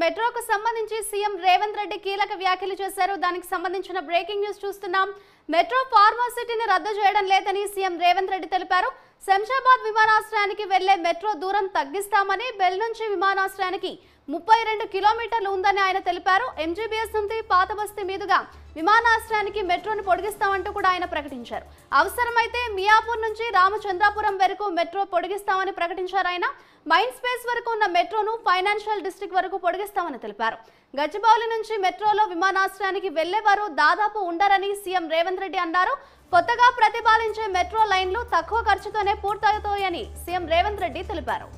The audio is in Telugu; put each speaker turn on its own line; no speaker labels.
మెట్రోకు సంబంధించి సీఎం రేవంత్ రెడ్డి కీలక వ్యాఖ్యలు చేశారు. దానికి సంబంధించిన బ్రేకింగ్ న్యూస్ చూస్తున్నాం. మెట్రో ఫార్మాసిటీని రద్దు చేయడం లేదని సీఎం రేవంత్ రెడ్డి తెలిపారు. శంషాబాద్ విమానాశ్రయానికి వెళ్లే మెట్రో దూరం తగ్గిస్తామని, బెల్ నుంచి విమానాశ్రయానికి 32 కిలోమీటర్లు ఉందని ఆయన తెలిపారు. ఎంజీబీఎస్ నుండి పాత బస్తీ మీదుగా విమానాశ్రయానికి మెట్రోను పొడిగిస్తామంటూ కూడా ఆయన ప్రకటించారు. అవసరమైతే మియాపూర్ నుంచి రామచంద్రాపురం వరకు మెట్రో పొడిగిస్తామని ప్రకటించారు. ఆయన మైండ్ స్పేస్ వరకు ఉన్న మెట్రోను ఫైనాన్షియల్ డిస్ట్రిక్ట్ వరకు పొడిగిస్తామని తెలిపారు. గచ్చిబౌలి నుంచి మెట్రోలో విమానాశ్రయానికి వెళ్లేవారు దాదాపు ఉండరని సీఎం రేవంత్ రెడ్డి అన్నారు. కొత్తగా ప్రతిపాదించే మెట్రో లైన్లు తక్కువ ఖర్చుతోనే పూర్తవుతాయని సీఎం రేవంత్ రెడ్డి తెలిపారు.